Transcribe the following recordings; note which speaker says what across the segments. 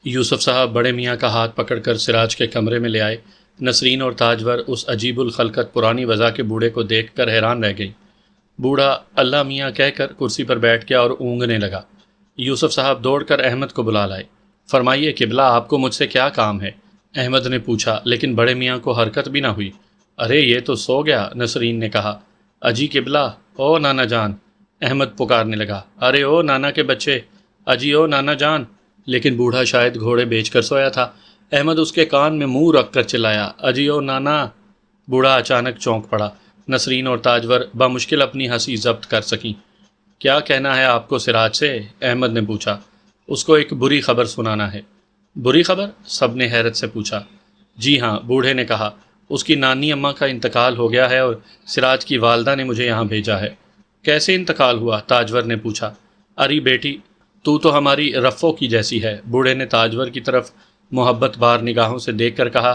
Speaker 1: یوسف صاحب بڑے میاں کا ہاتھ پکڑ کر سراج کے کمرے میں لے آئے۔ نسرین اور تاجور اس عجیب الخلقت پرانی وضع کے بوڑھے کو دیکھ کر حیران رہ گئی۔ بوڑھا اللہ میاں کہہ کر کرسی پر بیٹھ گیا اور اونگنے لگا۔ یوسف صاحب دوڑ کر احمد کو بلا لائے۔ فرمائیے قبلہ، آپ کو مجھ سے کیا کام ہے؟ احمد نے پوچھا، لیکن بڑے میاں کو حرکت بھی نہ ہوئی۔ ارے یہ تو سو گیا، نسرین نے کہا۔ اجی قبلہ، او نانا جان، احمد پکارنے لگا۔ ارے او نانا کے بچے، اجی او نانا جان۔ لیکن بوڑھا شاید گھوڑے بیچ کر سویا تھا۔ احمد اس کے کان میں منہ رکھ کر چلایا، اجی او نانا۔ بوڑھا اچانک چونک پڑا۔ نسرین اور تاجور بمشکل اپنی ہنسی ضبط کر سکیں۔ کیا کہنا ہے آپ کو سراج سے؟ احمد نے پوچھا۔ اس کو ایک بری خبر سنانا ہے۔ بری خبر؟ سب نے حیرت سے پوچھا۔ جی ہاں، بوڑھے نے کہا، اس کی نانی اماں کا انتقال ہو گیا ہے اور سراج کی والدہ نے مجھے یہاں بھیجا ہے۔ کیسے انتقال ہوا؟ تاجور نے پوچھا۔ اری بیٹی، تو ہماری رفو کی جیسی ہے، بوڑھے نے تاجور کی طرف محبت بار نگاہوں سے دیکھ کر کہا۔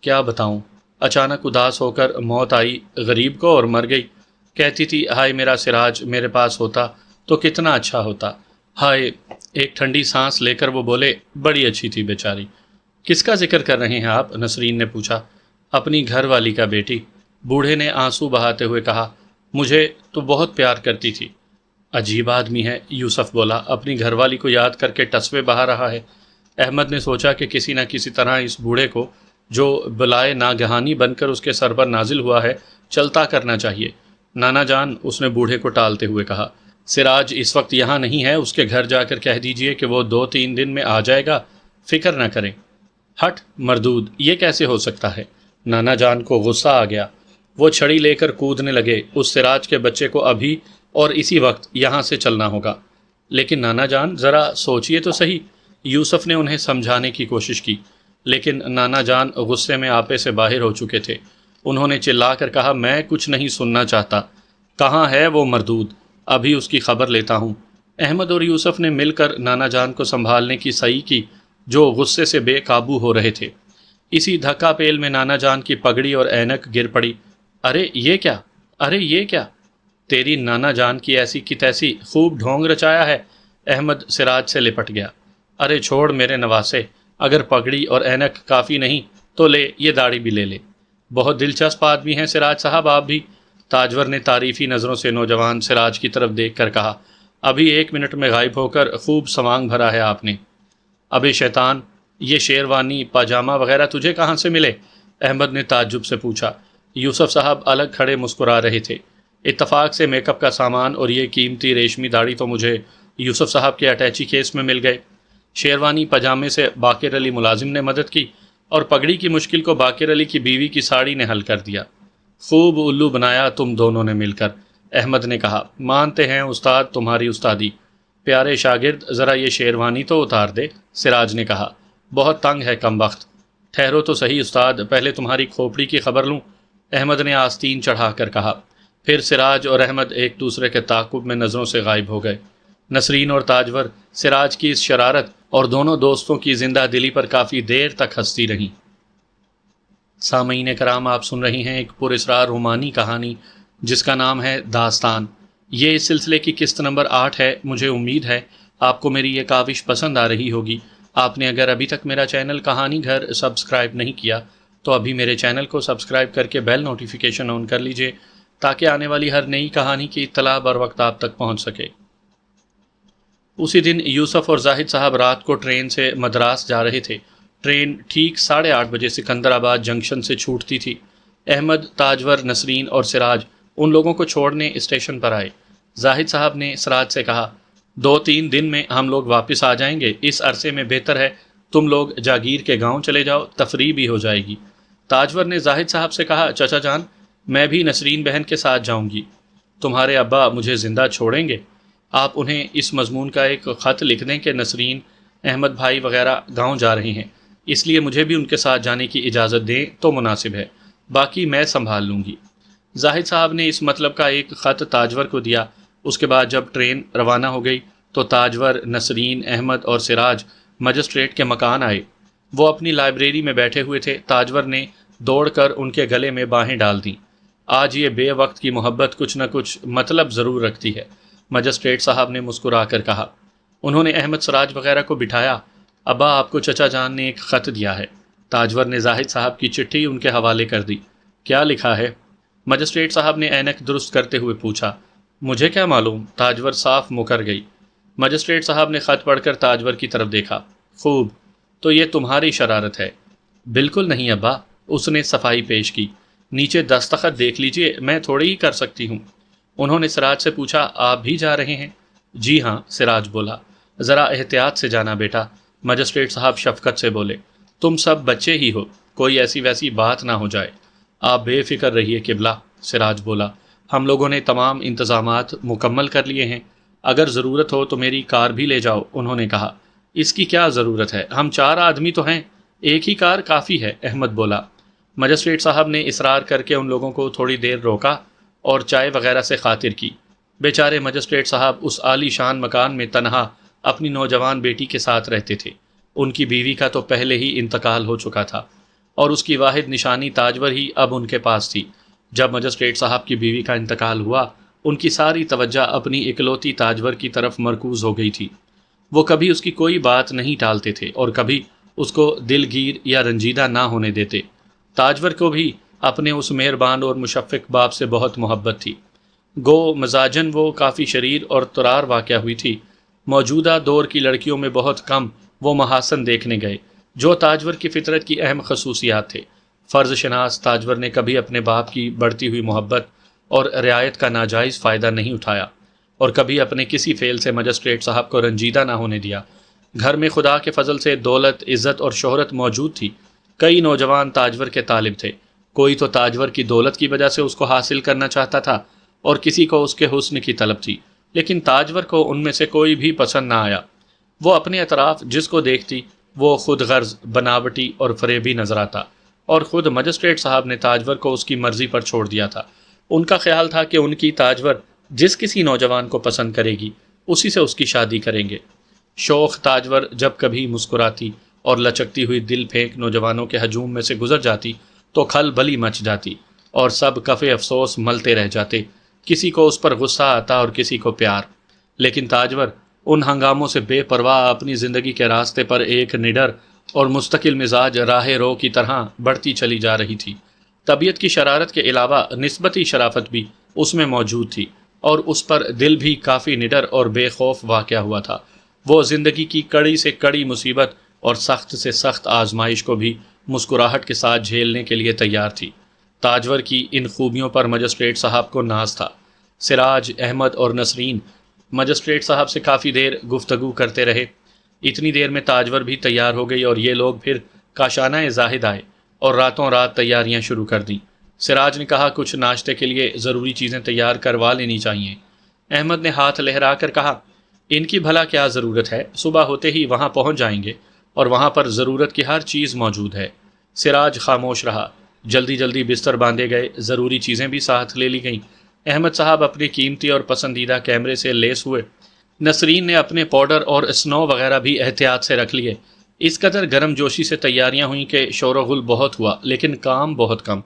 Speaker 1: کیا بتاؤں، اچانک اداس ہو کر موت آئی غریب کو اور مر گئی۔ کہتی تھی، ہائے میرا سراج میرے پاس ہوتا تو کتنا اچھا ہوتا۔ ہائے، ایک ٹھنڈی سانس لے کر وہ بولے، بڑی اچھی تھی بیچاری۔ کس کا ذکر کر رہے ہیں آپ؟ نسرین نے پوچھا۔ اپنی گھر والی کا بیٹی، بوڑھے نے آنسو بہاتے ہوئے کہا۔ مجھے تو بہت پیار کرتی تھی۔ عجیب آدمی ہے، یوسف بولا، اپنی گھر والی کو یاد کر کے ٹسوے بہا رہا ہے۔ احمد نے سوچا کہ کسی نہ کسی طرح اس بوڑھے کو، جو بلائے ناگہانی بن کر اس کے سر پر نازل ہوا ہے، چلتا کرنا چاہیے۔ نانا جان، اس نے بوڑھے کو ٹالتے ہوئے کہا، سراج اس وقت یہاں نہیں ہے، اس کے گھر جا کر کہہ دیجئے کہ وہ 2-3 دن میں آ جائے گا، فکر نہ کریں۔ ہٹ مردود، یہ کیسے ہو سکتا ہے؟ نانا جان کو غصہ آ گیا۔ وہ چھڑی لے کر کودنے لگے۔ اس سراج کے بچے کو ابھی اور اسی وقت یہاں سے چلنا ہوگا۔ لیکن نانا جان، ذرا سوچئے تو صحیح۔ یوسف نے انہیں سمجھانے کی کوشش کی، لیکن نانا جان غصے میں آپے سے باہر ہو چکے تھے۔ انہوں نے چلا کر کہا، میں کچھ نہیں سننا چاہتا۔ کہاں ہے وہ مردود؟ ابھی اس کی خبر لیتا ہوں۔ احمد اور یوسف نے مل کر نانا جان کو سنبھالنے کی سعی کی، جو غصے سے بے قابو ہو رہے تھے۔ اسی دھکا پیل میں نانا جان کی پگڑی اور اینک گر پڑی۔ ارے یہ کیا؟ ارے یہ کیا؟ تیری نانا جان کی ایسی کی تیسی خوب ڈھونگ رچایا ہے۔ احمد سراج سے لپٹ گیا۔ ارے چھوڑ میرے نواسے، اگر پگڑی اور اینک کافی نہیں تو لے، یہ داڑھی بھی لے لے۔ بہت دلچسپ آدمی ہیں سراج صاحب آپ بھی، تاجور نے تعریفی نظروں سے نوجوان سراج کی طرف دیکھ کر کہا۔ ابھی 1 منٹ میں غائب ہو کر خوب سوانگ بھرا ہے آپ نے۔ ابے شیطان، یہ شیروانی پاجامہ وغیرہ تجھے کہاں سے ملے؟ احمد نے تعجب سے پوچھا۔ یوسف صاحب الگ کھڑے مسکرا رہے تھے۔ اتفاق سے میک اپ کا سامان اور یہ قیمتی ریشمی داڑھی تو مجھے یوسف صاحب کے اٹیچی کیس میں مل گئے۔ شیروانی پاجامے سے باقر علی ملازم نے مدد کی اور پگڑی کی مشکل کو باقر علی کی بیوی کی ساڑی نے حل کر دیا۔ خوب الو بنایا تم دونوں نے مل کر، احمد نے کہا۔ مانتے ہیں استاد تمہاری استادی۔ پیارے شاگرد، ذرا یہ شیروانی تو اتار دے، سراج نے کہا۔ بہت تنگ ہے کم وقت۔ ٹھہرو تو صحیح استاد، پہلے تمہاری کھوپڑی کی خبر لوں، احمد نے آستین چڑھا کر کہا۔ پھر سراج اور احمد ایک دوسرے کے تعاقب میں نظروں سے غائب ہو گئے۔ نسرین اور تاجور سراج کی اس شرارت اور دونوں دوستوں کی زندہ دلی پر کافی دیر تک ہنستی رہیں۔ سامعین کرام، آپ سن رہی ہیں ایک پراسرار رومانی کہانی جس کا نام ہے داستان۔ یہ اس سلسلے کی قسط نمبر 8 ہے۔ مجھے امید ہے آپ کو میری یہ کاوش پسند آ رہی ہوگی۔ آپ نے اگر ابھی تک میرا چینل کہانی گھر سبسکرائب نہیں کیا تو ابھی میرے چینل کو سبسکرائب کر کے بیل نوٹیفیکیشن آن کر لیجئے تاکہ آنے والی ہر نئی کہانی کی اطلاع بر وقت آپ تک پہنچ سکے۔ اسی دن یوسف اور زاہد صاحب رات کو ٹرین سے مدراس جا رہے تھے۔ ٹرین ٹھیک 8:30 بجے سکندرآباد جنکشن سے چھوٹتی تھی۔ احمد، تاجور، نسرین اور سراج ان لوگوں کو چھوڑنے اسٹیشن پر آئے۔ زاہد صاحب نے سراج سے کہا، 2-3 دن میں ہم لوگ واپس آ جائیں گے، اس عرصے میں بہتر ہے تم لوگ جاگیر کے گاؤں چلے جاؤ، تفریح بھی ہو جائے گی۔ تاجور نے زاہد صاحب سے کہا، چچا جان، میں بھی نسرین بہن کے ساتھ جاؤں گی۔ تمہارے ابا مجھے زندہ چھوڑیں گے؟ آپ انہیں اس مضمون کا ایک خط لکھ دیں کہ نسرین، احمد بھائی وغیرہ گاؤں جا رہے ہیں، اس لیے مجھے بھی ان کے ساتھ جانے کی اجازت دیں تو مناسب ہے، باقی میں سنبھال لوں گی۔ زاہد صاحب نے اس مطلب کا ایک خط تاجور کو دیا۔ اس کے بعد جب ٹرین روانہ ہو گئی تو تاجور، نسرین، احمد اور سراج مجسٹریٹ کے مکان آئے۔ وہ اپنی لائبریری میں بیٹھے ہوئے تھے۔ تاجور نے دوڑ کر ان کے گلے میں باہیں ڈال دیں۔ آج یہ بے وقت کی محبت کچھ نہ کچھ مطلب ضرور رکھتی ہے، مجسٹریٹ صاحب نے مسکرا کر کہا۔ انہوں نے احمد، سراج وغیرہ کو بٹھایا۔ ابا آپ کو چچا جان نے ایک خط دیا ہے۔ تاجور نے زاہد صاحب کی چٹھی ان کے حوالے کر دی۔ کیا لکھا ہے؟ مجسٹریٹ صاحب نے اینک درست کرتے ہوئے پوچھا۔ مجھے کیا معلوم، تاجور صاف مکر گئی۔ مجسٹریٹ صاحب نے خط پڑھ کر تاجور کی طرف دیکھا۔ خوب، تو یہ تمہاری شرارت ہے؟ بالکل نہیں ابا، اس نے صفائی پیش کی۔ نیچے دستخط دیکھ لیجئے، میں تھوڑی ہی کر سکتی ہوں۔ انہوں نے سراج سے پوچھا، آپ بھی جا رہے ہیں؟ جی ہاں، سراج بولا۔ ذرا احتیاط سے جانا بیٹا، مجسٹریٹ صاحب شفقت سے بولے۔ تم سب بچے ہی ہو، کوئی ایسی ویسی بات نہ ہو جائے۔ آپ بے فکر رہیے قبلہ، سراج بولا۔ ہم لوگوں نے تمام انتظامات مکمل کر لیے ہیں، اگر ضرورت ہو تو میری کار بھی لے جاؤ۔ انہوں نے کہا، اس کی کیا ضرورت ہے، ہم 4 آدمی تو ہیں، ایک ہی کار کافی ہے، احمد بولا۔ مجسٹریٹ صاحب نے اصرار کر کے ان لوگوں کو تھوڑی دیر روکا اور چائے وغیرہ سے خاطر کی۔ بیچارے مجسٹریٹ صاحب اس عالی شان مکان میں تنہا اپنی نوجوان بیٹی کے ساتھ رہتے تھے۔ ان کی بیوی کا تو پہلے ہی انتقال ہو چکا تھا اور اس کی واحد نشانی تاجور ہی اب ان کے پاس تھی۔ جب مجسٹریٹ صاحب کی بیوی کا انتقال ہوا، ان کی ساری توجہ اپنی اکلوتی تاجور کی طرف مرکوز ہو گئی تھی۔ وہ کبھی اس کی کوئی بات نہیں ٹالتے تھے اور کبھی اس کو دلگیر یا رنجیدہ نہ ہونے دیتے۔ تاجور کو بھی اپنے اس مہربان اور مشفق باپ سے بہت محبت تھی۔ گو مزاجن وہ کافی شریر اور ترار واقع ہوئی تھی۔ موجودہ دور کی لڑکیوں میں بہت کم وہ محاسن دیکھنے گئے جو تاجور کی فطرت کی اہم خصوصیات تھے۔ فرض شناس تاجور نے کبھی اپنے باپ کی بڑھتی ہوئی محبت اور رعایت کا ناجائز فائدہ نہیں اٹھایا اور کبھی اپنے کسی فعل سے مجسٹریٹ صاحب کو رنجیدہ نہ ہونے دیا۔ گھر میں خدا کے فضل سے دولت، عزت اور شہرت موجود تھی۔ کئی نوجوان تاجور کے طالب تھے، کوئی تو تاجور کی دولت کی وجہ سے اس کو حاصل کرنا چاہتا تھا اور کسی کو اس کے حسن کی طلب تھی، لیکن تاجور کو ان میں سے کوئی بھی پسند نہ آیا۔ وہ اپنے اطراف جس کو دیکھتی وہ خود غرض، بناوٹی اور فریبی نظر آتا، اور خود مجسٹریٹ صاحب نے تاجور کو اس کی مرضی پر چھوڑ دیا تھا۔ ان کا خیال تھا کہ ان کی تاجور جس کسی نوجوان کو پسند کرے گی اسی سے اس کی شادی کریں گے۔ شوخ تاجور جب کبھی مسکراتی اور لچکتی ہوئی دل پھینک نوجوانوں کے ہجوم میں سے گزر جاتی تو کھل بلی مچ جاتی اور سب کفِ افسوس ملتے رہ جاتے، کسی کو اس پر غصہ آتا اور کسی کو پیار۔ لیکن تاجور ان ہنگاموں سے بے پرواہ اپنی زندگی کے راستے پر ایک نڈر اور مستقل مزاج راہ رو کی طرح بڑھتی چلی جا رہی تھی۔ طبیعت کی شرارت کے علاوہ نسبتی شرافت بھی اس میں موجود تھی اور اس پر دل بھی کافی نڈر اور بے خوف واقع ہوا تھا۔ وہ زندگی کی کڑی سے کڑی مصیبت اور سخت سے سخت آزمائش کو بھی مسکراہٹ کے ساتھ جھیلنے کے لیے تیار تھی۔ تاجور کی ان خوبیوں پر مجسٹریٹ صاحب کو ناز تھا۔ سراج، احمد اور نسرین مجسٹریٹ صاحب سے کافی دیر گفتگو کرتے رہے۔ اتنی دیر میں تاجور بھی تیار ہو گئی اور یہ لوگ پھر کاشانہ زاہد آئے اور راتوں رات تیاریاں شروع کر دیں۔ سراج نے کہا، کچھ ناشتے کے لیے ضروری چیزیں تیار کروا لینی چاہیے۔ احمد نے ہاتھ لہرا کر کہا، ان کی بھلا کیا ضرورت ہے، صبح ہوتے ہی وہاں پہنچ جائیں گے اور وہاں پر ضرورت کی ہر چیز موجود ہے۔ سراج خاموش رہا۔ جلدی جلدی بستر باندھے گئے، ضروری چیزیں بھی ساتھ لے لی گئیں۔ احمد صاحب اپنے قیمتی اور پسندیدہ کیمرے سے لیس ہوئے۔ نسرین نے اپنے پاؤڈر اور اسنو وغیرہ بھی احتیاط سے رکھ لیے۔ اس قدر گرم جوشی سے تیاریاں ہوئیں کہ شور و غل بہت ہوا لیکن کام بہت کم۔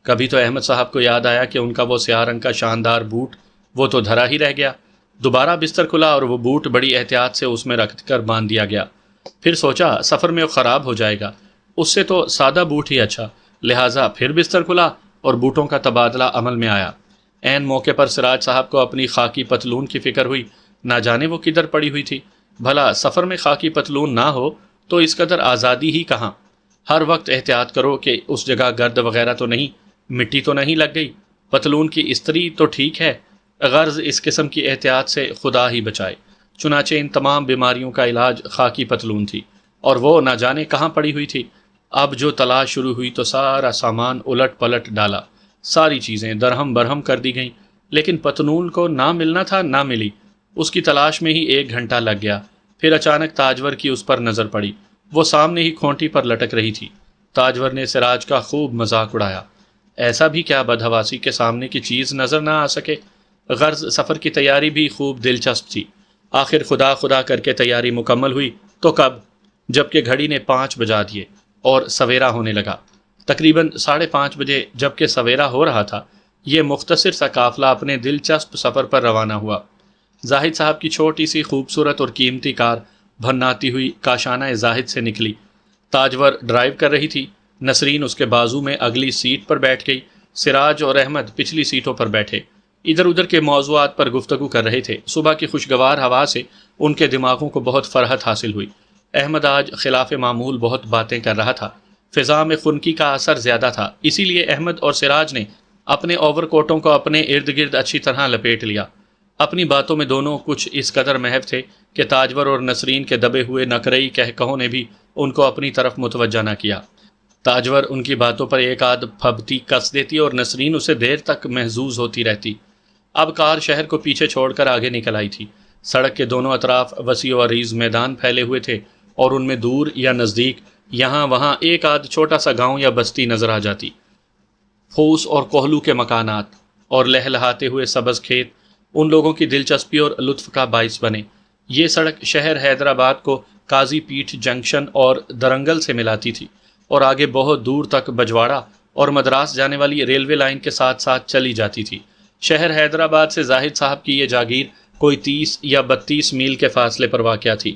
Speaker 1: کبھی تو احمد صاحب کو یاد آیا کہ ان کا وہ سیاہ رنگ کا شاندار بوٹ وہ تو دھرا ہی رہ گیا۔ دوبارہ بستر کھلا اور وہ بوٹ بڑی احتیاط سے اس میں رکھ کر باندھ دیا گیا۔ پھر سوچا سفر میں وہ خراب ہو جائے گا، اس سے تو سادہ بوٹ ہی اچھا، لہٰذا پھر بستر کھلا اور بوٹوں کا تبادلہ عمل میں آیا۔ عین موقع پر سراج صاحب کو اپنی خاکی پتلون کی فکر ہوئی، نہ جانے وہ کدھر پڑی ہوئی تھی۔ بھلا سفر میں خاکی پتلون نہ ہو تو اس قدر آزادی ہی کہاں۔ ہر وقت احتیاط کرو کہ اس جگہ گرد وغیرہ تو نہیں، مٹی تو نہیں لگ گئی، پتلون کی استری تو ٹھیک ہے، غرض اس قسم کی احتیاط سے خدا ہی بچائے۔ چنانچہ ان تمام بیماریوں کا علاج خاکی پتلون تھی اور وہ نہ جانے کہاں پڑی ہوئی تھی۔ اب جو تلاش شروع ہوئی تو سارا سامان الٹ پلٹ ڈالا، ساری چیزیں درہم برہم کر دی گئیں، لیکن پتلون کو نہ ملنا تھا نہ ملی۔ اس کی تلاش میں ہی 1 گھنٹہ لگ گیا۔ پھر اچانک تاجور کی اس پر نظر پڑی، وہ سامنے ہی کھونٹی پر لٹک رہی تھی۔ تاجور نے سراج کا خوب مذاق اڑایا، ایسا بھی کیا بدحواسی کے سامنے کی چیز نظر نہ آ سکے۔ غرض سفر کی تیاری بھی خوب دلچسپ تھی۔ آخر خدا خدا کر کے تیاری مکمل ہوئی تو کب، جبکہ گھڑی نے 5 بجا دیے اور سویرا ہونے لگا۔ تقریباً 5:30 بجے جبکہ سویرا ہو رہا تھا، یہ مختصر سا قافلہ اپنے دلچسپ سفر پر روانہ ہوا۔ زاہد صاحب کی چھوٹی سی خوبصورت اور قیمتی کار بھناتی ہوئی کاشانہ زاہد سے نکلی۔ تاجور ڈرائیو کر رہی تھی، نسرین اس کے بازو میں اگلی سیٹ پر بیٹھ گئی، سراج اور احمد پچھلی سیٹوں پر بیٹھے ادھر ادھر کے موضوعات پر گفتگو کر رہے تھے۔ صبح کی خوشگوار ہوا سے ان کے دماغوں کو بہت فرحت حاصل ہوئی۔ احمد آج خلاف معمول بہت باتیں کر رہا تھا، فضا میں خنکی کا اثر زیادہ تھا، اسی لیے احمد اور سراج نے اپنے اوور کوٹوں کو اپنے ارد گرد اچھی طرح لپیٹ لیا۔ اپنی باتوں میں دونوں کچھ اس قدر محو تھے کہ تاجور اور نسرین کے دبے ہوئے نقرئی کہکہوں نے بھی ان کو اپنی طرف متوجہ نہ کیا۔ تاجور ان کی باتوں پر ایک آدھ پھبتی کس دیتی اور نسرین اسے دیر تک محظوظ ہوتی رہتی۔ اب کار شہر کو پیچھے چھوڑ کر آگے نکل آئی تھی۔ سڑک کے دونوں اطراف وسیع و عریض میدان پھیلے ہوئے تھے اور ان میں دور یا نزدیک یہاں وہاں ایک آدھ چھوٹا سا گاؤں یا بستی نظر آ جاتی۔ پھوس اور کوہلو کے مکانات اور لہلہاتے ہوئے سبز کھیت ان لوگوں کی دلچسپی اور لطف کا باعث بنے۔ یہ سڑک شہر حیدرآباد کو قاضی پیٹھ جنکشن اور درنگل سے ملاتی تھی اور آگے بہت دور تک بجواڑہ اور مدراس جانے والی ریلوے لائن کے ساتھ ساتھ چلی جاتی تھی۔ شہر حیدرآباد سے زاہد صاحب کی یہ جاگیر کوئی 30 یا 32 میل کے فاصلے پر واقع تھی۔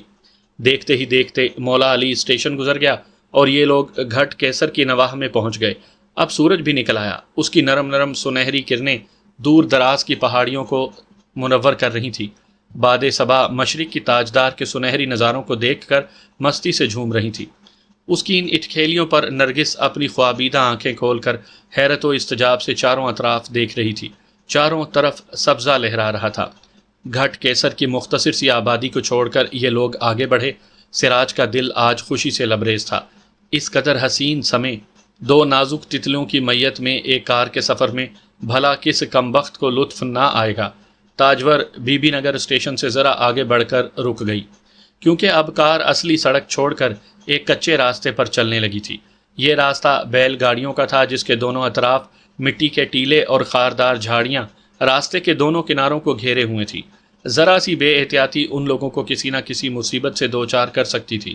Speaker 1: دیکھتے ہی دیکھتے مولا علی اسٹیشن گزر گیا اور یہ لوگ گھٹ کیسر کی نواح میں پہنچ گئے۔ اب سورج بھی نکل آیا، اس کی نرم نرم سنہری کرنیں دور دراز کی پہاڑیوں کو منور کر رہی تھی۔ باد صبا مشرق کی تاجدار کے سنہری نظاروں کو دیکھ کر مستی سے جھوم رہی تھی۔ اس کی ان اٹکھیلیوں پر نرگس اپنی خوابیدہ آنکھیں کھول کر حیرت و استجاب سے چاروں اطراف دیکھ رہی تھی۔ چاروں طرف سبزہ لہرا رہا تھا۔ گھٹ کیسر کی مختصر سی آبادی کو چھوڑ کر یہ لوگ آگے بڑھے۔ سراج کا دل آج خوشی سے لبریز تھا۔ اس قدر حسین سمے دو نازک تتلیوں کی میت میں ایک کار کے سفر میں بھلا کس کمبخت کو لطف نہ آئے گا۔ تاجور بی بی نگر اسٹیشن سے ذرا آگے بڑھ کر رک گئی، کیونکہ اب کار اصلی سڑک چھوڑ کر ایک کچے راستے پر چلنے لگی تھی۔ یہ راستہ بیل گاڑیوں کا تھا، جس کے دونوں اطراف مٹی کے ٹیلے اور خاردار جھاڑیاں راستے کے دونوں کناروں کو گھیرے ہوئے تھی۔ ذرا سی بے احتیاطی ان لوگوں کو کسی نہ کسی مصیبت سے دوچار کر سکتی تھی۔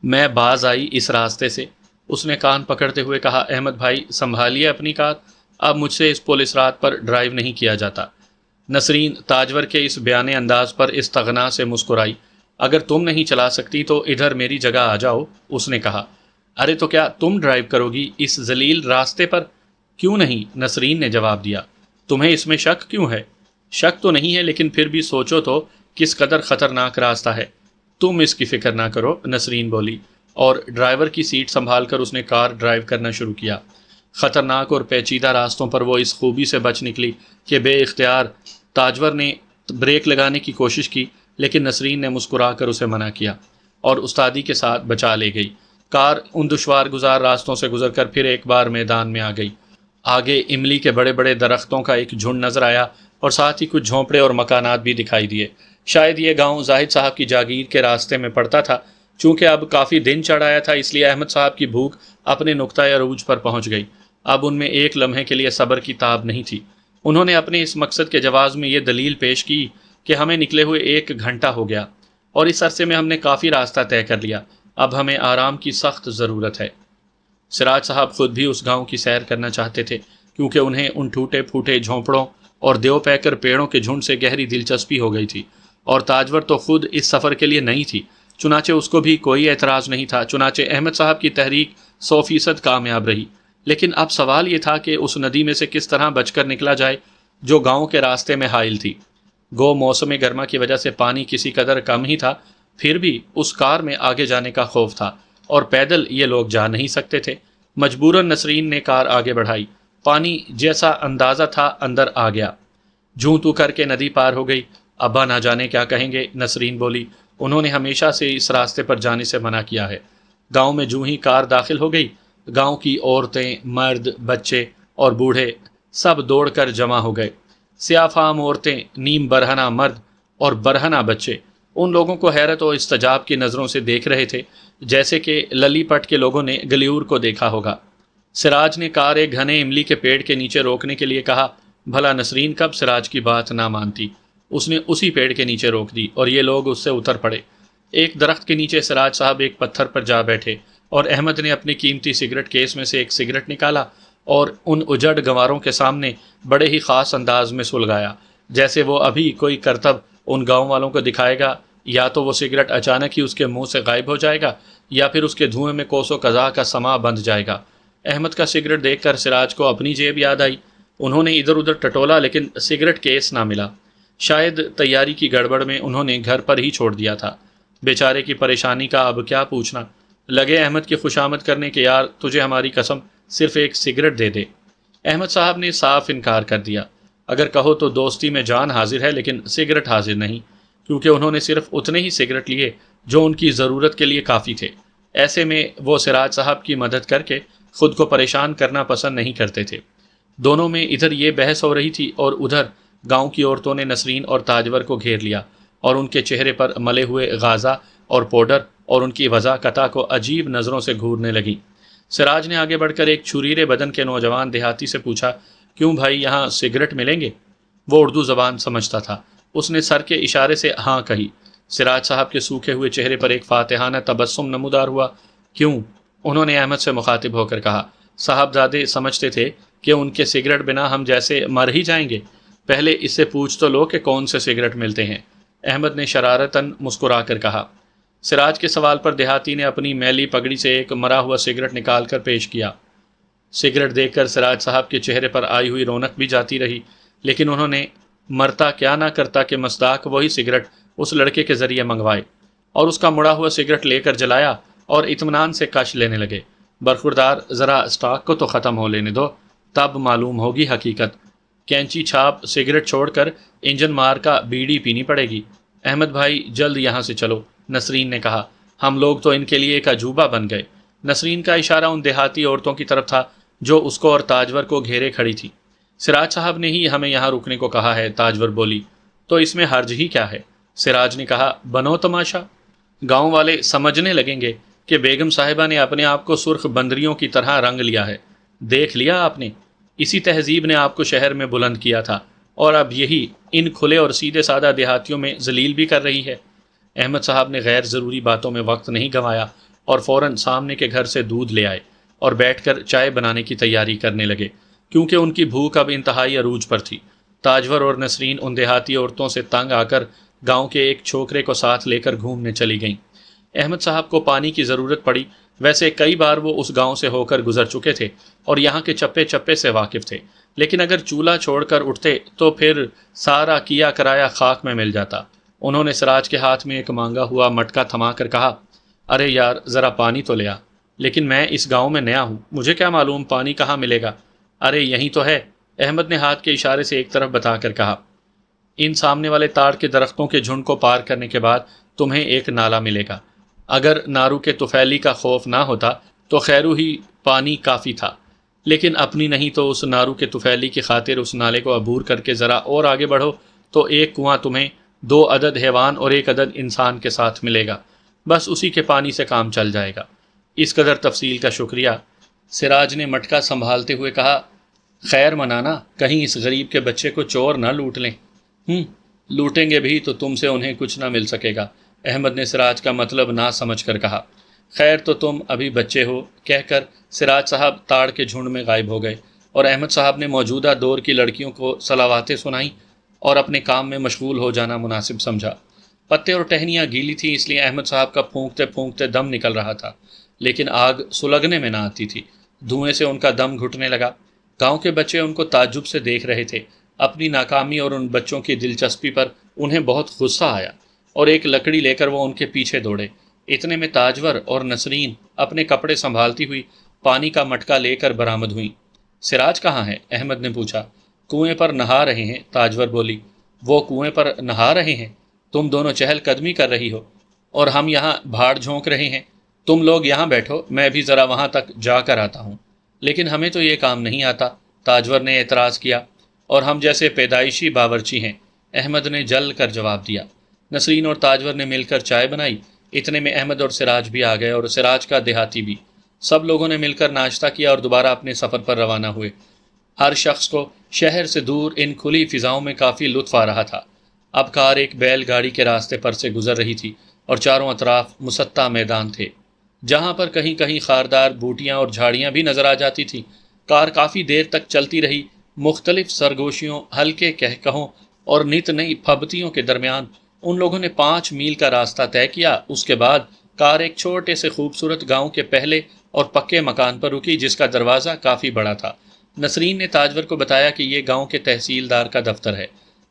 Speaker 1: میں باز آئی اس راستے سے، اس نے کان پکڑتے ہوئے کہا۔ احمد بھائی سنبھالیے اپنی کار، اب مجھ سے اس پولیس رات پر ڈرائیو نہیں کیا جاتا۔ نسرین تاجور کے اس بیان انداز پر استغنا سے مسکرائی۔ اگر تم نہیں چلا سکتی تو ادھر میری جگہ آ جاؤ، اس نے کہا۔ ارے تو کیا تم ڈرائیو کرو گی اس ذلیل راستے پر؟ کیوں نہیں، نسرین نے جواب دیا۔ تمہیں اس میں شک کیوں ہے؟ شک تو نہیں ہے، لیکن پھر بھی سوچو تو کس قدر خطرناک راستہ ہے۔ تم اس کی فکر نہ کرو، نسرین بولی، اور ڈرائیور کی سیٹ سنبھال کر اس نے کار ڈرائیو کرنا شروع کیا۔ خطرناک اور پیچیدہ راستوں پر وہ اس خوبی سے بچ نکلی کہ بے اختیار تاجور نے بریک لگانے کی کوشش کی، لیکن نسرین نے مسکرا کر اسے منع کیا اور استادی کے ساتھ بچا لے گئی۔ کار ان دشوار گزار راستوں سے گزر کر پھر ایک بار میدان میں آ گئی۔ آگے املی کے بڑے بڑے درختوں کا ایک جھنڈ نظر آیا اور ساتھ ہی کچھ جھونپڑے اور مکانات بھی دکھائی دیے۔ شاید یہ گاؤں زاہد صاحب کی جاگیر کے راستے میں پڑتا تھا۔ چونکہ اب کافی دن چڑھ آیا تھا، اس لیے احمد صاحب کی بھوک اپنے نقطۂ عروج پر پہنچ گئی۔ اب ان میں ایک لمحے کے لیے صبر کی تاب نہیں تھی۔ انہوں نے اپنے اس مقصد کے جواز میں یہ دلیل پیش کی کہ ہمیں نکلے ہوئے 1 گھنٹہ ہو گیا اور اس عرصے میں ہم نے کافی راستہ طے کر لیا، اب ہمیں آرام کی سخت ضرورت ہے۔ سراج صاحب خود بھی اس گاؤں کی سیر کرنا چاہتے تھے، کیونکہ انہیں ان ٹوٹے پھوٹے جھونپڑوں اور دیو پیکر پیڑوں کے جھنڈ سے گہری دلچسپی ہو گئی تھی، اور تاجور تو خود اس سفر کے لیے نہیں تھی، چنانچہ اس کو بھی کوئی اعتراض نہیں تھا۔ چنانچہ احمد صاحب کی تحریک 100% کامیاب رہی، لیکن اب سوال یہ تھا کہ اس ندی میں سے کس طرح بچ کر نکلا جائے جو گاؤں کے راستے میں حائل تھی۔ گو موسم گرما کی وجہ سے پانی کسی قدر کم ہی تھا، پھر بھی اس کار میں آگے جانے کا خوف تھا اور پیدل یہ لوگ جا نہیں سکتے تھے۔ مجبوراً نسرین نے کار آگے بڑھائی۔ پانی جیسا اندازہ تھا اندر آ گیا، جوں تو کر کے ندی پار ہو گئی۔ ابا نہ جانے کیا کہیں گے، نسرین بولی، انہوں نے ہمیشہ سے اس راستے پر جانے سے منع کیا ہے۔ گاؤں میں جوں ہی کار داخل ہو گئی، گاؤں کی عورتیں، مرد، بچے اور بوڑھے سب دوڑ کر جمع ہو گئے۔ سیاہ فام عورتیں، نیم برہنہ مرد اور برہنہ بچے ان لوگوں کو حیرت و استجاب کی نظروں سے دیکھ رہے تھے، جیسے کہ للی پٹ کے لوگوں نے گلیور کو دیکھا ہوگا۔ سراج نے کار ایک گھنے املی کے پیڑ کے نیچے روکنے کے لیے کہا۔ بھلا نسرین کب سراج کی بات نہ مانتی، اس نے اسی پیڑ کے نیچے روک دی اور یہ لوگ اس سے اتر پڑے۔ ایک درخت کے نیچے سراج صاحب ایک پتھر پر جا بیٹھے اور احمد نے اپنی قیمتی سگریٹ کیس میں سے ایک سگریٹ نکالا اور ان اجڑ گنواروں کے سامنے بڑے ہی خاص انداز میں سلگایا، جیسے وہ ابھی کوئی کرتب ان گاؤں والوں کو دکھائے گا یا تو وہ سگریٹ اچانک ہی اس کے منہ سے غائب ہو جائے گا یا پھر اس کے دھوئیں میں کوسوں قضا کا سما بندھ جائے گا۔ احمد کا سگریٹ دیکھ کر سراج کو اپنی جیب یاد آئی۔ انہوں نے ادھر ادھر ٹٹولا لیکن سگریٹ کیس نہ ملا۔ شاید تیاری کی گڑبڑ میں انہوں نے گھر پر ہی چھوڑ دیا تھا۔ بیچارے کی پریشانی کا اب کیا پوچھنا، لگے احمد کی خوشامد کرنے کہ یار تجھے ہماری قسم صرف ایک سگریٹ دے دے۔ احمد صاحب نے صاف انکار کر دیا۔ اگر کہو تو دوستی میں جان حاضر ہے لیکن سگریٹ حاضر نہیں، کیونکہ انہوں نے صرف اتنے ہی سگریٹ لیے جو ان کی ضرورت کے لیے کافی تھے۔ ایسے میں وہ سراج صاحب کی مدد کر کے خود کو پریشان کرنا پسند نہیں کرتے تھے۔ دونوں میں ادھر یہ بحث ہو رہی تھی اور ادھر گاؤں کی عورتوں نے نسرین اور تاجور کو گھیر لیا اور ان کے چہرے پر ملے ہوئے غازہ اور پاؤڈر اور ان کی وضاقتہ کو عجیب نظروں سے گھورنے لگیں۔ سراج نے آگے بڑھ کر ایک چھریرے بدن کے نوجوان دیہاتی سے پوچھا، کیوں بھائی یہاں سگریٹ ملیں گے؟ وہ اردو زبان سمجھتا تھا۔ اس نے سر کے اشارے سے ہاں کہی۔ سراج صاحب کے سوکھے ہوئے چہرے پر ایک فاتحانہ تبسم نمودار ہوا۔ کیوں؟ انہوں نے احمد سے مخاطب ہو کر کہا۔ صاحبزادے سمجھتے تھے کہ ان کے سگریٹ بنا ہم جیسے مر ہی جائیں گے، پہلے اس سے پوچھ تو لو کہ کون سے سگریٹ ملتے ہیں۔ احمد نے شرارتاً مسکرا کر کہا۔ سراج کے سوال پر دیہاتی نے اپنی میلی پگڑی سے ایک مرا ہوا سگریٹ نکال کر پیش کیا۔ سگریٹ دیکھ کر سراج صاحب کے چہرے پر آئی ہوئی رونق بھی جاتی رہی، لیکن انہوں نے مرتا کیا نہ کرتا کہ مصداق وہی سگریٹ اس لڑکے کے ذریعے منگوائے اور اس کا مڑا ہوا سگریٹ لے کر جلایا اور اطمینان سے کش لینے لگے۔ برخوردار ذرا اسٹاک کو تو ختم ہو لینے دو، تب معلوم ہوگی حقیقت۔ کینچی چھاپ سگریٹ چھوڑ کر انجن مار کا بیڑی پینی پڑے گی۔ احمد بھائی جلد یہاں سے چلو، نسرین نے کہا۔ ہم لوگ تو ان کے لیے ایک عجوبہ بن گئے۔ نسرین کا اشارہ ان دیہاتی عورتوں کی طرف تھا جو اس کو اور تاجور کو گھیرے کھڑی تھی۔ سراج صاحب نے ہی ہمیں یہاں رکنے کو کہا ہے، تاجور بولی۔ تو اس میں حرج ہی کیا ہے؟ سراج نے کہا۔ بنو تماشا، گاؤں والے سمجھنے لگیں گے کہ بیگم صاحبہ نے اپنے آپ کو سرخ بندریوں کی طرح رنگ لیا ہے۔ دیکھ لیا آپ نے، اسی تہذیب نے آپ کو شہر میں بلند کیا تھا اور اب یہی ان کھلے اور سیدھے سادہ دیہاتیوں میں ذلیل بھی کر رہی ہے۔ احمد صاحب نے غیر ضروری باتوں میں وقت نہیں گنوایا اور فوراً سامنے کے گھر سے دودھ لے آئے اور بیٹھ کر چائے بنانے کی تیاری کرنے لگے، کیونکہ ان کی بھوک اب انتہائی عروج پر تھی۔ تاجور اور نسرین ان دیہاتی عورتوں سے تنگ آ کر گاؤں کے ایک چھوکرے کو ساتھ لے کر گھومنے چلی گئیں۔ احمد صاحب کو پانی کی ضرورت پڑی، ویسے کئی بار وہ اس گاؤں سے ہو کر گزر چکے تھے اور یہاں کے چپے چپے سے واقف تھے، لیکن اگر چولہا چھوڑ کر اٹھتے تو پھر سارا کیا کرایا خاک میں مل جاتا۔ انہوں نے سراج کے ہاتھ میں ایک مانگا ہوا مٹکا تھما کر کہا، ارے یار ذرا پانی تو لیا۔ لیکن میں اس گاؤں میں نیا ہوں، مجھے کیا معلوم پانی کہاں ملے گا۔ ارے یہیں تو ہے، احمد نے ہاتھ کے اشارے سے ایک طرف بتا کر کہا۔ ان سامنے والے تاڑ کے درختوں کے جھنڈ کو پار کرنے کے بعد تمہیں ایک نالا ملے گا۔ اگر نارو کے طفیلی کا خوف نہ ہوتا تو خیرو ہی پانی کافی تھا، لیکن اپنی نہیں تو اس نارو کے طفیلی کی خاطر اس نالے کو عبور کر کے ذرا اور آگے بڑھو تو ایک کنواں تمہیں 2 عدد حیوان اور 1 عدد انسان کے ساتھ ملے گا، بس اسی کے پانی سے کام چل جائے گا۔ اس قدر تفصیل کا شکریہ۔ سراج نے مٹکا سنبھالتے ہوئے کہا، خیر منانا، کہیں اس غریب کے بچے کو چور نہ لوٹ لیں۔ لوٹیں گے بھی تو تم سے انہیں کچھ نہ مل سکے گا، احمد نے سراج کا مطلب نہ سمجھ کر کہا۔ خیر تو تم ابھی بچے ہو، کہہ کر سراج صاحب تاڑ کے جھنڈ میں غائب ہو گئے اور احمد صاحب نے موجودہ دور کی لڑکیوں کو صلواتیں سنائیں اور اپنے کام میں مشغول ہو جانا مناسب سمجھا۔ پتے اور ٹہنیاں گیلی تھیں، اس لیے احمد صاحب کا پھونکتے پھونکتے دم نکل رہا تھا، لیکن آگ سلگنے میں نہ آتی تھی۔ دھوئیں سے ان کا دم گھٹنے لگا۔ گاؤں کے بچے ان کو تعجب سے دیکھ رہے تھے۔ اپنی ناکامی اور ان بچوں کی دلچسپی پر انہیں بہت غصہ آیا اور ایک لکڑی لے کر وہ ان کے پیچھے دوڑے۔ اتنے میں تاجور اور نسرین اپنے کپڑے سنبھالتی ہوئی پانی کا مٹکا لے کر برآمد ہوئیں۔ سراج کہاں ہے؟ احمد نے پوچھا۔ کنویں پر نہا رہے ہیں، تاجور بولی۔ وہ کنویں پر نہا رہے ہیں؟ تم دونوں چہل قدمی کر رہی ہو اور ہم یہاں بھاڑ جھونک رہے ہیں۔ تم لوگ یہاں بیٹھو، میں بھی ذرا وہاں تک جا کر آتا ہوں۔ لیکن ہمیں تو یہ کام نہیں آتا، تاجور نے اعتراض کیا، اور ہم جیسے پیدائشی باورچی ہیں، احمد نے جل کر جواب دیا۔ نسرین اور تاجور نے مل کر چائے بنائی۔ اتنے میں احمد اور سراج بھی آ گئے اور سراج کا دیہاتی بھی۔ سب لوگوں نے مل کر ناشتہ کیا اور دوبارہ اپنے سفر پر روانہ ہوئے۔ ہر شخص کو شہر سے دور ان کھلی فضاؤں میں کافی لطف آ رہا تھا۔ اب کار ایک بیل گاڑی کے راستے پر سے گزر رہی تھی اور چاروں اطراف مسطح میدان تھے، جہاں پر کہیں کہیں خاردار بوٹیاں اور جھاڑیاں بھی نظر آ جاتی تھیں۔ کار کافی دیر تک چلتی رہی۔ مختلف سرگوشیوں، ہلکے کہکہوں اور نت نئی پھبتیوں کے درمیان ان لوگوں نے 5 میل کا راستہ طے کیا۔ اس کے بعد کار ایک چھوٹے سے خوبصورت گاؤں کے پہلے اور پکے مکان پر رکی جس کا دروازہ کافی بڑا تھا۔ نسرین نے تاجور کو بتایا کہ یہ گاؤں کے تحصیلدار کا دفتر ہے۔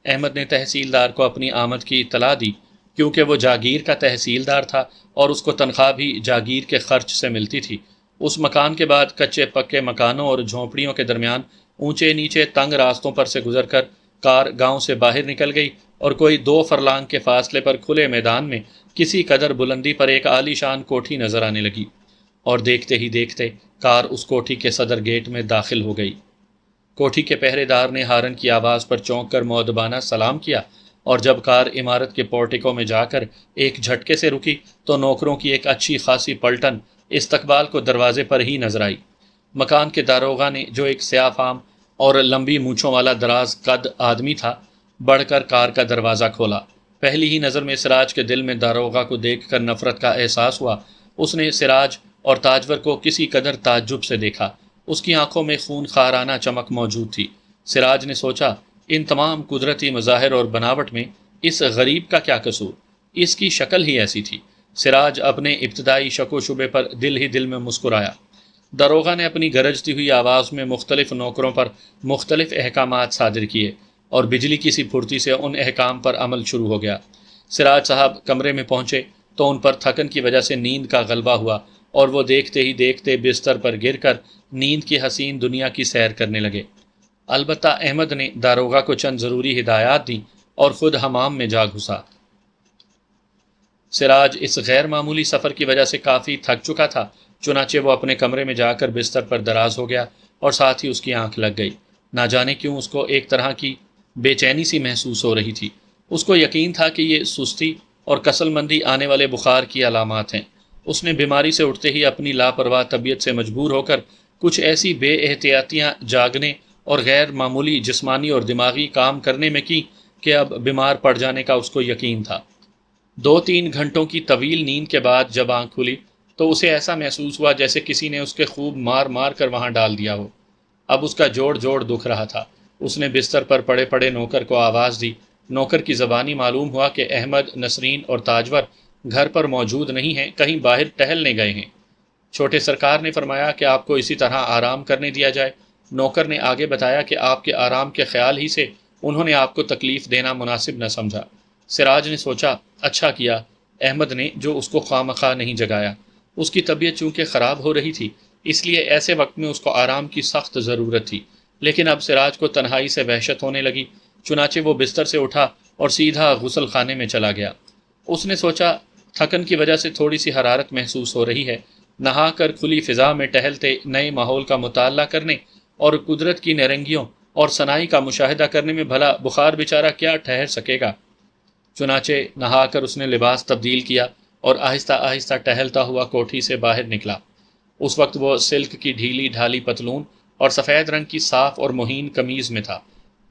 Speaker 1: احمد نے تحصیلدار کو اپنی آمد کی اطلاع دی کیونکہ وہ جاگیر کا تحصیلدار تھا اور اس کو تنخواہ بھی جاگیر کے خرچ سے ملتی تھی۔ اس مکان کے بعد کچے پکے مکانوں اور جھونپڑیوں کے درمیان اونچے نیچے تنگ راستوں پر سے گزر کر کار گاؤں سے باہر نکل گئی اور کوئی 2 فرلانگ کے فاصلے پر کھلے میدان میں کسی قدر بلندی پر ایک عالی شان کوٹھی نظر آنے لگی، اور دیکھتے ہی دیکھتے کار اس کوٹھی کے صدر گیٹ میں داخل ہو گئی۔ کوٹھی کے پہرے دار نے ہارن کی آواز پر چونک کر مؤدبانہ سلام کیا، اور جب کار عمارت کے پورٹیکو میں جا کر ایک جھٹکے سے رکی تو نوکروں کی ایک اچھی خاصی پلٹن استقبال کو دروازے پر ہی نظر آئی۔ مکان کے داروغہ نے، جو ایک سیاہ فام اور لمبی مونچھوں والا دراز قد آدمی تھا، بڑھ کر کار کا دروازہ کھولا۔ پہلی ہی نظر میں سراج کے دل میں داروغہ کو دیکھ کر نفرت کا احساس ہوا۔ اس نے سراج اور تاجور کو کسی قدر تعجب سے دیکھا۔ اس کی آنکھوں میں خون خارانہ چمک موجود تھی۔ سراج نے سوچا، ان تمام قدرتی مظاہر اور بناوٹ میں اس غریب کا کیا قصور؟ اس کی شکل ہی ایسی تھی۔ سراج اپنے ابتدائی شک و شبے پر دل ہی دل میں مسکرایا۔ داروغہ نے اپنی گرجتی ہوئی آواز میں مختلف نوکروں پر مختلف احکامات صادر کیے اور بجلی کی سی پھرتی سے ان احکام پر عمل شروع ہو گیا۔ سراج صاحب کمرے میں پہنچے تو ان پر تھکن کی وجہ سے نیند کا غلبہ ہوا اور وہ دیکھتے ہی دیکھتے بستر پر گر کر نیند کی حسین دنیا کی سیر کرنے لگے۔ البتہ احمد نے داروغہ کو چند ضروری ہدایات دیں اور خود حمام میں جا گھسا۔ سراج اس غیر معمولی سفر کی وجہ سے کافی تھک چکا تھا، چنانچہ وہ اپنے کمرے میں جا کر بستر پر دراز ہو گیا اور ساتھ ہی اس کی آنکھ لگ گئی۔ نہ جانے کیوں اس کو ایک طرح کی بے چینی سی محسوس ہو رہی تھی۔ اس کو یقین تھا کہ یہ سستی اور کسل مندی آنے والے بخار کی علامات ہیں۔ اس نے بیماری سے اٹھتے ہی اپنی لاپرواہ طبیعت سے مجبور ہو کر کچھ ایسی بے احتیاطیاں جاگنے اور غیر معمولی جسمانی اور دماغی کام کرنے میں کی کہ اب بیمار پڑ جانے کا اس کو یقین تھا۔ 2-3 گھنٹوں کی طویل نیند کے بعد جب آنکھ کھلی تو اسے ایسا محسوس ہوا جیسے کسی نے اس کے خوب مار مار کر وہاں ڈال دیا ہو۔ اب اس کا جوڑ جوڑ دکھ رہا تھا۔ اس نے بستر پر پڑے پڑے نوکر کو آواز دی۔ نوکر کی زبانی معلوم ہوا کہ احمد، نسرین اور تاجور گھر پر موجود نہیں ہیں، کہیں باہر ٹہلنے گئے ہیں۔ چھوٹے سرکار نے فرمایا کہ آپ کو اسی طرح آرام کرنے دیا جائے۔ نوکر نے آگے بتایا کہ آپ کے آرام کے خیال ہی سے انہوں نے آپ کو تکلیف دینا مناسب نہ سمجھا۔ سراج نے سوچا، اچھا کیا احمد نے جو اس کو خواہ نہیں جگایا۔ اس کی طبیعت چونکہ خراب ہو رہی تھی، اس لیے ایسے وقت میں اس کو آرام کی سخت ضرورت تھی۔ لیکن اب سراج کو تنہائی سے وحشت ہونے لگی، چنانچہ وہ بستر سے اٹھا اور سیدھا غسل خانے میں چلا گیا۔ اس نے سوچا، تھکن کی وجہ سے تھوڑی سی حرارت محسوس ہو رہی ہے، نہا کر کھلی فضا میں ٹہلتے، نئے ماحول کا مطالعہ کرنے اور قدرت کی نرنگیوں اور صناعی کا مشاہدہ کرنے میں بھلا بخار بیچارہ کیا ٹھہر سکے گا۔ چنانچہ نہا کر اس نے لباس تبدیل کیا اور آہستہ آہستہ ٹہلتا ہوا کوٹھی سے باہر نکلا۔ اس وقت وہ سلک کی ڈھیلی ڈھالی پتلون اور سفید رنگ کی صاف اور مہین قمیض میں تھا۔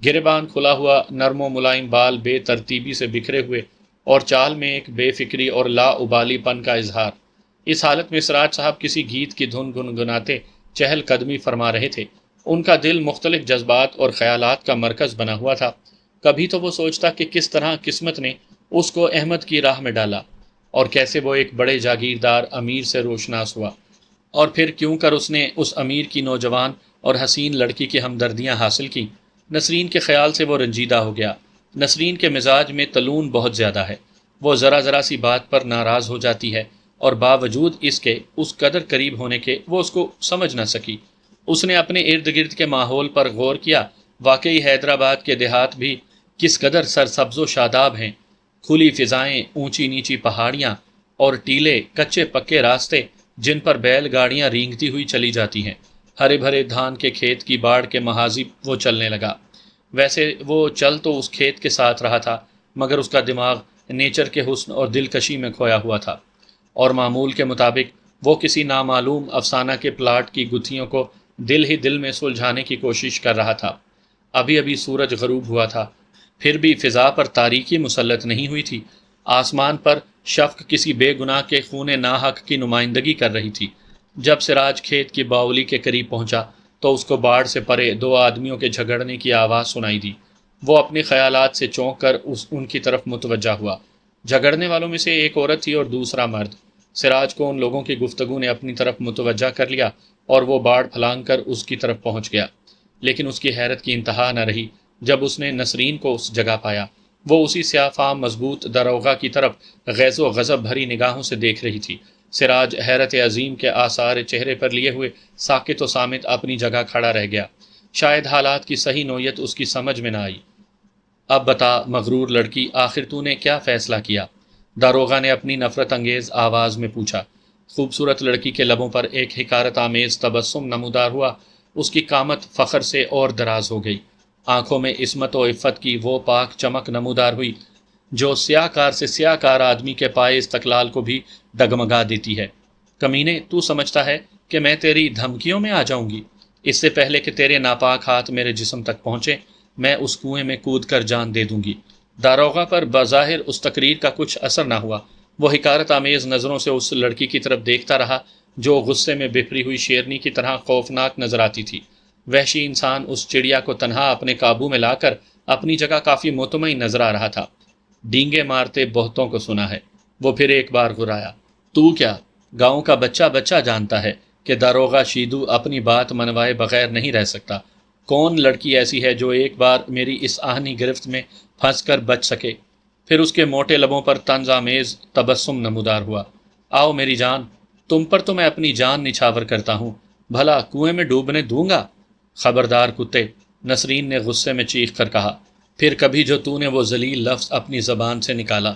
Speaker 1: گریبان کھلا ہوا، نرم و ملائم بال بے ترتیبی سے بکھرے ہوئے اور چال میں ایک بے فکری اور لا ابالی پن کا اظہار۔ اس حالت میں سراج صاحب کسی گیت کی دھن گنگناتے چہل قدمی فرما رہے تھے۔ ان کا دل مختلف جذبات اور خیالات کا مرکز بنا ہوا تھا۔ کبھی تو وہ سوچتا کہ کس طرح قسمت نے اس کو احمد کی راہ میں ڈالا اور کیسے وہ ایک بڑے جاگیردار امیر سے روشناس ہوا، اور پھر کیوں کر اس نے اس امیر کی نوجوان اور حسین لڑکی کی ہمدردیاں حاصل کی۔ نسرین کے خیال سے وہ رنجیدہ ہو گیا۔ نسرین کے مزاج میں تلون بہت زیادہ ہے۔ وہ ذرا سی بات پر ناراض ہو جاتی ہے اور باوجود اس کے اس قدر قریب ہونے کے وہ اس کو سمجھ نہ سکی۔ اس نے اپنے ارد گرد کے ماحول پر غور کیا۔ واقعی حیدرآباد کے دیہات بھی کس قدر سرسبز و شاداب ہیں۔ کھلی فضائیں، اونچی نیچی پہاڑیاں اور ٹیلے، کچے پکے راستے جن پر بیل گاڑیاں رینگتی ہوئی چلی جاتی ہیں، ہرے بھرے دھان کے کھیت کی باڑ کے محاذ وہ چلنے لگا۔ ویسے وہ چل تو اس کھیت کے ساتھ رہا تھا، مگر اس کا دماغ نیچر کے حسن اور دلکشی میں کھویا ہوا تھا، اور معمول کے مطابق وہ کسی نامعلوم افسانہ کے پلاٹ کی گتھیوں کو دل ہی دل میں سلجھانے کی کوشش کر رہا تھا۔ ابھی ابھی سورج غروب ہوا تھا، پھر بھی فضا پر تاریکی مسلط نہیں ہوئی تھی۔ آسمان پر شفق کسی بے گناہ کے خون ناحق کی نمائندگی کر رہی تھی۔ جب سراج کھیت کی باولی کے قریب پہنچا تو اس کو باڑ سے پرے 2 آدمیوں کے جھگڑنے کی آواز سنائی دی۔ وہ اپنے خیالات سے چونک کر ان کی طرف متوجہ ہوا۔ جھگڑنے والوں میں سے ایک عورت تھی اور دوسرا مرد۔ سراج کو ان لوگوں کی گفتگو نے اپنی طرف متوجہ کر لیا اور وہ باڑ پھلانگ کر اس کی طرف پہنچ گیا، لیکن اس کی حیرت کی انتہا نہ رہی جب اس نے نسرین کو اس جگہ پایا۔ وہ اسی سیاہ فام مضبوط داروغہ کی طرف غیظ و غضب بھری نگاہوں سے دیکھ رہی تھی۔ سراج حیرت عظیم کے آثار چہرے پر لیے ہوئے ساکت و صامت اپنی جگہ کھڑا رہ گیا۔ شاید حالات کی صحیح نوعیت اس کی سمجھ میں نہ آئی۔ اب بتا مغرور لڑکی، آخر تو نے کیا فیصلہ کیا؟ داروغہ نے اپنی نفرت انگیز آواز میں پوچھا۔ خوبصورت لڑکی کے لبوں پر ایک حقارت آمیز تبسم نمودار ہوا، اس کی قامت فخر سے اور دراز ہو گئی، آنکھوں میں عصمت و عفت کی وہ پاک چمک نمودار ہوئی جو سیاہ کار سے سیاہ کار آدمی کے پائے استقلال کو بھی ڈگمگا دیتی ہے۔ کمینے، تو سمجھتا ہے کہ میں تیری دھمکیوں میں آ جاؤں گی؟ اس سے پہلے کہ تیرے ناپاک ہاتھ میرے جسم تک پہنچے، میں اس کنویں میں کود کر جان دے دوں گی۔ داروغہ پر بظاہر اس تقریر کا کچھ اثر نہ ہوا۔ وہ حقارت آمیز نظروں سے اس لڑکی کی طرف دیکھتا رہا جو غصے میں بپھری ہوئی شیرنی کی طرح خوفناک نظر آتی تھی۔ وحشی انسان اس چڑیا کو تنہا اپنے قابو میں لا کر اپنی جگہ کافی مطمئن نظر آ رہا تھا۔ ڈینگے مارتے بہتوں کو سنا ہے، وہ پھر ایک بار غرایا۔ تو کیا گاؤں کا بچہ بچہ جانتا ہے کہ داروغہ شیدو اپنی بات منوائے بغیر نہیں رہ سکتا؟ کون لڑکی ایسی ہے جو ایک بار میری اس آہنی گرفت میں پھنس کر بچ سکے؟ پھر اس کے موٹے لبوں پر طنز آمیز تبسم نمودار ہوا۔ آؤ میری جان، تم پر تو میں اپنی جان نچھاور کرتا ہوں، بھلا کنویں میں ڈوبنے دوں گا؟ خبردار کتے، نسرین نے غصے میں چیخ کر کہا۔ پھر کبھی جو تو نے وہ ذلیل لفظ اپنی زبان سے نکالا۔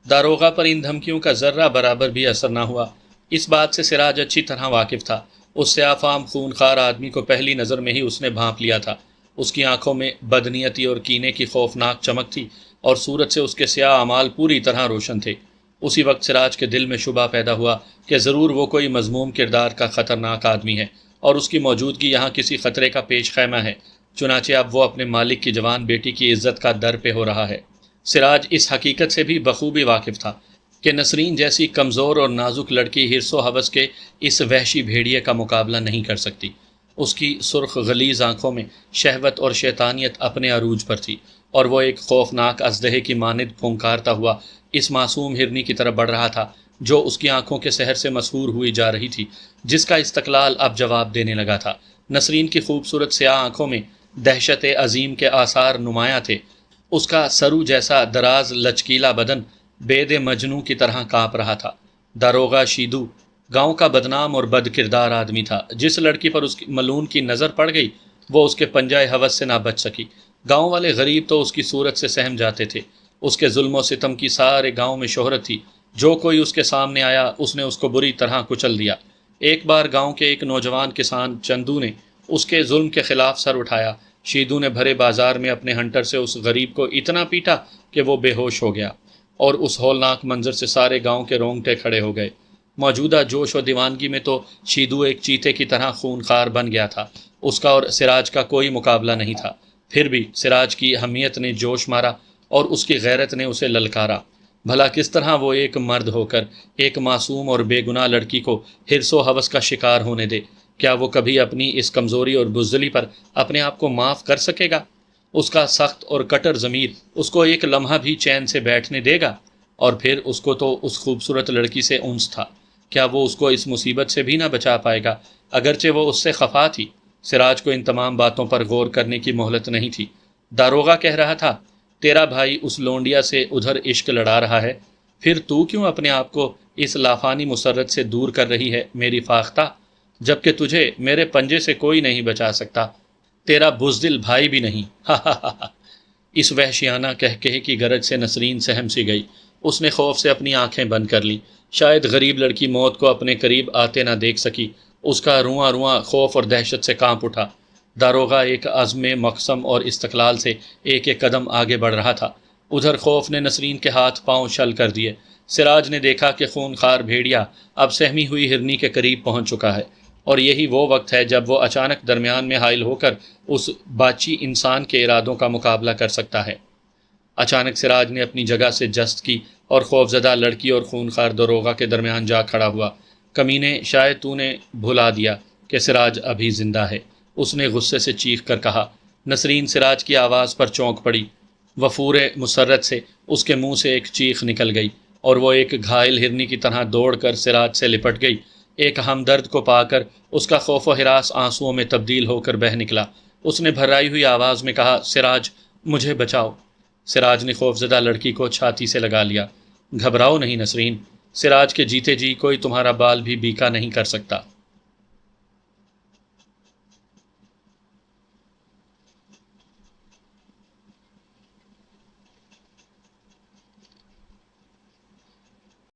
Speaker 1: داروغہ پر ان دھمکیوں کا ذرہ برابر بھی اثر نہ ہوا۔ اس بات سے سراج اچھی طرح واقف تھا۔ اس سیاہ فام خونخوار آدمی کو پہلی نظر میں ہی اس نے بھانپ لیا تھا۔ اس کی آنکھوں میں بدنیتی اور کینے کی خوفناک چمک تھی اور صورت سے اس کے سیاہ اعمال پوری طرح روشن تھے۔ اسی وقت سراج کے دل میں شبہ پیدا ہوا کہ ضرور وہ کوئی مذموم کردار کا خطرناک آدمی ہے اور اس کی موجودگی یہاں کسی خطرے کا پیش خیمہ ہے۔ چنانچہ اب وہ اپنے مالک کی جوان بیٹی کی عزت کا در پہ ہو رہا ہے۔ سراج اس حقیقت سے بھی بخوبی واقف تھا کہ نسرین جیسی کمزور اور نازک لڑکی حرص و ہوس کے اس وحشی بھیڑیے کا مقابلہ نہیں کر سکتی۔ اس کی سرخ غلیظ آنکھوں میں شہوت اور شیطانیت اپنے عروج پر تھی اور وہ ایک خوفناک اژدہے کی مانند پھونکارتا ہوا اس معصوم ہرنی کی طرف بڑھ رہا تھا جو اس کی آنکھوں کے سحر سے مسحور ہوئی جا رہی تھی، جس کا استقلال اب جواب دینے لگا تھا۔ نسرین کی خوبصورت سیاہ آنکھوں میں دہشت عظیم کے آثار نمایاں تھے۔ اس کا سرو جیسا دراز لچکیلا بدن بید مجنوں کی طرح کانپ رہا تھا۔ داروغہ شیدو گاؤں کا بدنام اور بد کردار آدمی تھا۔ جس لڑکی پر اس کی ملون کی نظر پڑ گئی وہ اس کے پنجۂ ہوس سے نہ بچ سکی۔ گاؤں والے غریب تو اس کی صورت سے سہم جاتے تھے۔ اس کے ظلم و ستم کی سارے گاؤں میں شہرت تھی۔ جو کوئی اس کے سامنے آیا اس نے اس کو بری طرح کچل دیا۔ ایک بار گاؤں کے ایک نوجوان کسان چندو نے اس کے ظلم کے خلاف سر اٹھایا۔ شیدو نے بھرے بازار میں اپنے ہنٹر سے اس غریب کو اتنا پیٹا کہ وہ بے ہوش ہو گیا، اور اس ہولناک منظر سے سارے گاؤں کے رونگٹے کھڑے ہو گئے۔ موجودہ جوش و دیوانگی میں تو شیدو ایک چیتے کی طرح خونخوار بن گیا تھا۔ اس کا اور سراج کا کوئی مقابلہ نہیں تھا۔ پھر بھی سراج کی حمیت نے جوش مارا اور اس کی غیرت نے اسے للکارا۔ بھلا کس طرح وہ ایک مرد ہو کر ایک معصوم اور بے گناہ لڑکی کو حرص و ہوس کا شکار ہونے دے؟ کیا وہ کبھی اپنی اس کمزوری اور بزدلی پر اپنے آپ کو معاف کر سکے گا؟ اس کا سخت اور کٹر ضمیر اس کو ایک لمحہ بھی چین سے بیٹھنے دے گا؟ اور پھر اس کو تو اس خوبصورت لڑکی سے انس تھا، کیا وہ اس کو اس مصیبت سے بھی نہ بچا پائے گا؟ اگرچہ وہ اس سے خفا تھی، سراج کو ان تمام باتوں پر غور کرنے کی مہلت نہیں تھی۔ داروغہ کہہ رہا تھا، تیرا بھائی اس لونڈیا سے ادھر عشق لڑا رہا ہے، پھر تو کیوں اپنے آپ کو اس لافانی مسرت سے دور کر رہی ہے میری فاختہ، جبکہ تجھے میرے پنجے سے کوئی نہیں بچا سکتا، تیرا بزدل بھائی بھی نہیں۔ ہا ہا ہا۔ اس وحشیانہ کہکہے کی گرج سے نسرین سہم سی گئی۔ اس نے خوف سے اپنی آنکھیں بند کر لیں۔ شاید غریب لڑکی موت کو اپنے قریب آتے نہ دیکھ سکی۔ اس کا رواں رواں خوف اور دہشت سے کانپ اٹھا۔ داروغہ ایک عزم مقسم اور استقلال سے ایک ایک قدم آگے بڑھ رہا تھا۔ ادھر خوف نے نسرین کے ہاتھ پاؤں شل کر دیے۔ سراج نے دیکھا کہ خونخوار بھیڑیا اب سہمی ہوئی ہرنی کے قریب پہنچ چکا ہے، اور یہی وہ وقت ہے جب وہ اچانک درمیان میں حائل ہو کر اس باچی انسان کے ارادوں کا مقابلہ کر سکتا ہے۔ اچانک سراج نے اپنی جگہ سے جست کی اور خوفزدہ لڑکی اور خونخوار داروغہ کے درمیان جا کھڑا ہوا۔ کمینے، شاید تو نے بھلا دیا کہ سراج ابھی زندہ ہے، اس نے غصے سے چیخ کر کہا۔ نسرین سراج کی آواز پر چونک پڑی۔ وفور مسرت سے اس کے منہ سے ایک چیخ نکل گئی اور وہ ایک گھائل ہرنی کی طرح دوڑ کر سراج سے لپٹ گئی۔ ایک ہمدرد کو پا کر اس کا خوف و ہراس آنسوؤں میں تبدیل ہو کر بہہ نکلا۔ اس نے بھرائی ہوئی آواز میں کہا، سراج، مجھے بچاؤ۔ سراج نے خوفزدہ لڑکی کو چھاتی سے لگا لیا۔ گھبراؤ نہیں نسرین، سراج کے جیتے جی کوئی تمہارا بال بھی بیکا نہیں کر سکتا۔